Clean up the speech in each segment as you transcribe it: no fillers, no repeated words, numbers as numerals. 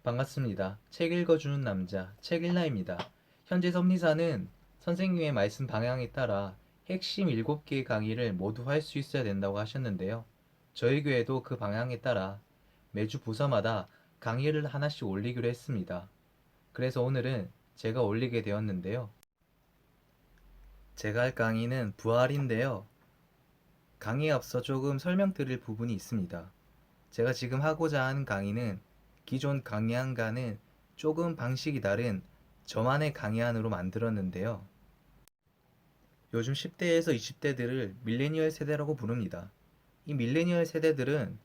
반갑습니다. 책 읽어주는 남자, 책일라입니다. 현재 섭리사는 선생님의 말씀 방향에 따라 핵심 7개의 강의를 모두 할 수 있어야 된다고 하셨는데요. 저희 교회도 그 방향에 따라 매주 부서마다 강의를 하나씩 올리기로 했습니다. 그래서 오늘은 제가 올리게 되었는데요. 제가 할 강의는 부활인데요. 강의에 앞서 조금 설명드릴 부분이 있습니다. 제가 지금 하고자 하는 강의는 기존 강의안과는 조금 방식이 다른 저만의 강의안으로 만들었는데요. 요즘 10대에서 20대들을 밀레니얼 세대라고 부릅니다. 이 밀레니얼 세대들은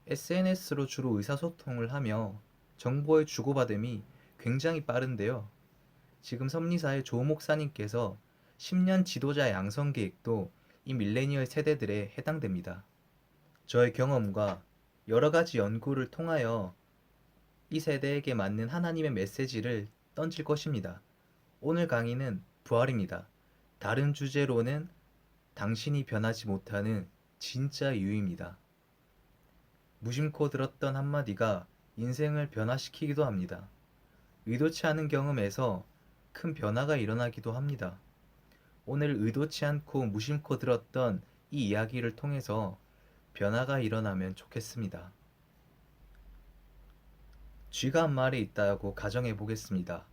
SNS로 주로 의사소통을 하며 정보의 주고받음이 굉장히 빠른데요. 지금 섭리사의 조 목사님께서 10년 지도자 양성 계획도 이 밀레니얼 세대들에 해당됩니다. 저의 경험과 여러 가지 연구를 통하여 이 세대에게 맞는 하나님의 메시지를 던질 것입니다. 오늘 강의는 부활입니다. 다른 주제로는 당신이 변하지 못하는 진짜 이유입니다. 무심코 들었던 한마디가 인생을 변화시키기도 합니다. 의도치 않은 경험에서 큰 변화가 일어나기도 합니다. 오늘 의도치 않고 무심코 들었던 이 이야기를 통해서 변화가 일어나면 좋겠습니다. 쥐가 한 마리 있다고 가정해 보겠습니다.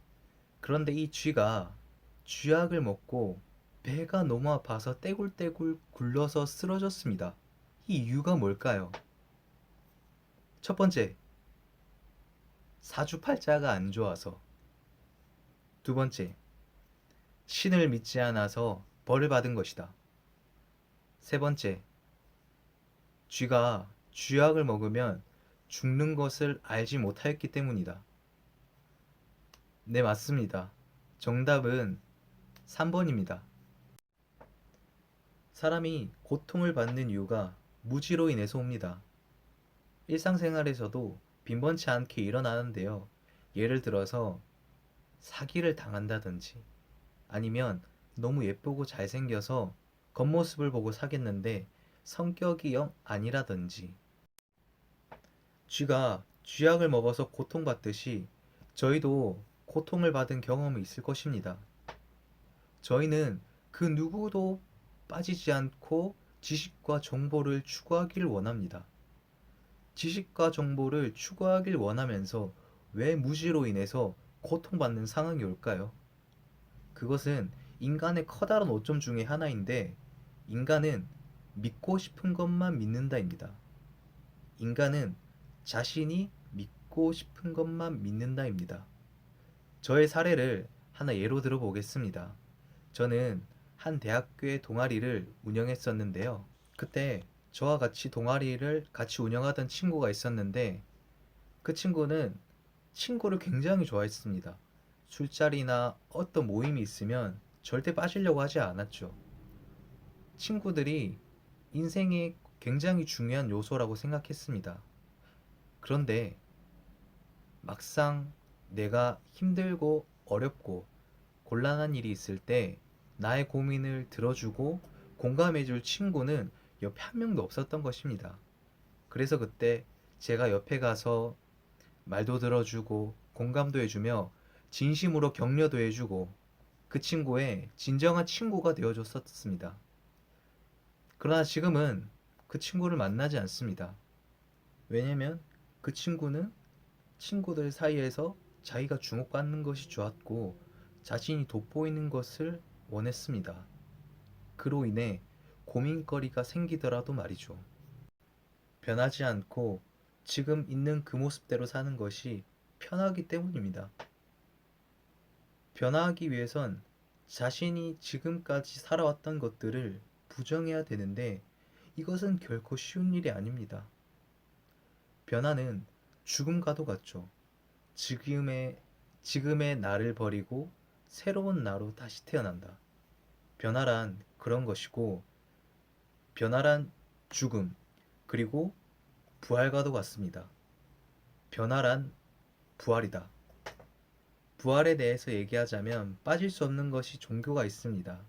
그런데 이 쥐가 쥐약을 먹고 배가 너무 아파서 떼굴떼굴 굴러서 쓰러졌습니다. 이 이유가 뭘까요? 첫 번째, 사주팔자가 안 좋아서. 두 번째, 신을 믿지 않아서 벌을 받은 것이다. 세 번째, 쥐가 쥐약을 먹으면 죽는 것을 알지 못하였기 때문이다. 네, 맞습니다. 정답은 3번입니다. 사람이 고통을 받는 이유가 무지로 인해서 옵니다. 일상생활에서도 빈번치 않게 일어나는데요. 예를 들어서 사기를 당한다든지 아니면 너무 예쁘고 잘생겨서 겉모습을 보고 사귀었는데 성격이 영 아니라든지 쥐가 쥐약을 먹어서 고통받듯이 저희도 고통을 받은 경험이 있을 것입니다. 저희는 그 누구도 빠지지 않고 지식과 정보를 추구하기를 원합니다. 지식과 정보를 추구하길 원하면서 왜 무지로 인해서 고통받는 상황이 올까요? 그것은 인간의 커다란 오점 중에 하나인데 인간은 믿고 싶은 것만 믿는다입니다. 인간은 자신이 믿고 싶은 것만 믿는다입니다. 저의 사례를 하나 예로 들어보겠습니다. 저는 한 대학교의 동아리를 운영했었는데요. 그때 저와 같이 동아리를 같이 운영하던 친구가 있었는데 그 친구는 친구를 굉장히 좋아했습니다. 술자리나 어떤 모임이 있으면 절대 빠지려고 하지 않았죠. 친구들이 인생의 굉장히 중요한 요소라고 생각했습니다. 그런데 막상 내가 힘들고 어렵고 곤란한 일이 있을 때 나의 고민을 들어주고 공감해줄 친구는 옆에 한 명도 없었던 것입니다. 그래서 그때 제가 옆에 가서 말도 들어주고 공감도 해주며 진심으로 격려도 해주고 그 친구의 진정한 친구가 되어줬었습니다. 그러나 지금은 그 친구를 만나지 않습니다. 왜냐면 그 친구는 친구들 사이에서 자기가 주목받는 것이 좋았고 자신이 돋보이는 것을 원했습니다. 그로 인해 고민거리가 생기더라도 말이죠. 변하지 않고 지금 있는 그 모습대로 사는 것이 편하기 때문입니다. 변화하기 위해선 자신이 지금까지 살아왔던 것들을 부정해야 되는데 이것은 결코 쉬운 일이 아닙니다. 변화는 죽음과도 같죠. 지금의 나를 버리고 새로운 나로 다시 태어난다. 변화란 그런 것이고, 변화란 죽음, 그리고 부활과도 같습니다. 변화란 부활이다. 부활에 대해서 얘기하자면 빠질 수 없는 것이 종교가 있습니다.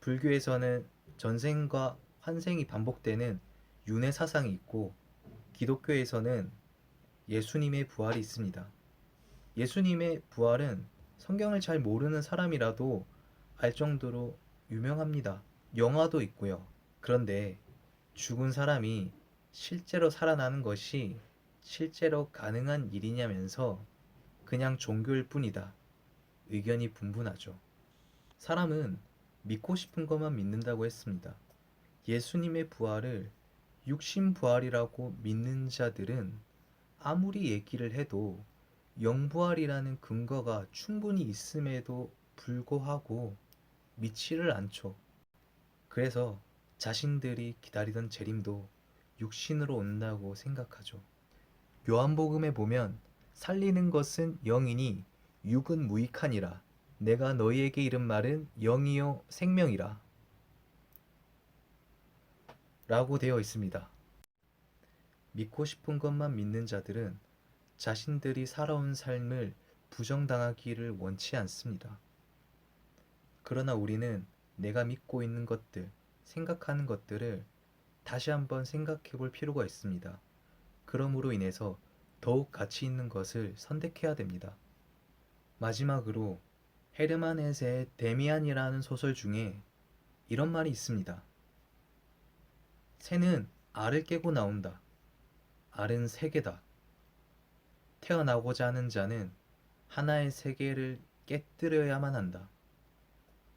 불교에서는 전생과 환생이 반복되는 윤회 사상이 있고, 기독교에서는 예수님의 부활이 있습니다. 예수님의 부활은 성경을 잘 모르는 사람이라도 알 정도로 유명합니다. 영화도 있고요. 그런데 죽은 사람이 실제로 살아나는 것이 실제로 가능한 일이냐면서 그냥 종교일 뿐이다. 의견이 분분하죠. 사람은 믿고 싶은 것만 믿는다고 했습니다. 예수님의 부활을 육신 부활이라고 믿는 자들은 아무리 얘기를 해도 영부활이라는 근거가 충분히 있음에도 불구하고 믿지를 않죠. 그래서 자신들이 기다리던 재림도 육신으로 온다고 생각하죠. 요한복음에 보면 살리는 것은 영이니 육은 무익하니라. 내가 너희에게 이른 말은 영이요 생명이라. 라고 되어 있습니다. 믿고 싶은 것만 믿는 자들은 자신들이 살아온 삶을 부정당하기를 원치 않습니다. 그러나 우리는 내가 믿고 있는 것들, 생각하는 것들을 다시 한번 생각해 볼 필요가 있습니다. 그러므로 인해서 더욱 가치 있는 것을 선택해야 됩니다. 마지막으로 헤르만 헤세의 데미안이라는 소설 중에 이런 말이 있습니다. 새는 알을 깨고 나온다. 알은 세계다. 태어나고자 하는 자는 하나의 세계를 깨뜨려야만 한다.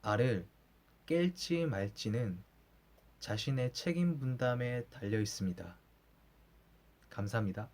알을 깰지 말지는 자신의 책임 분담에 달려 있습니다. 감사합니다.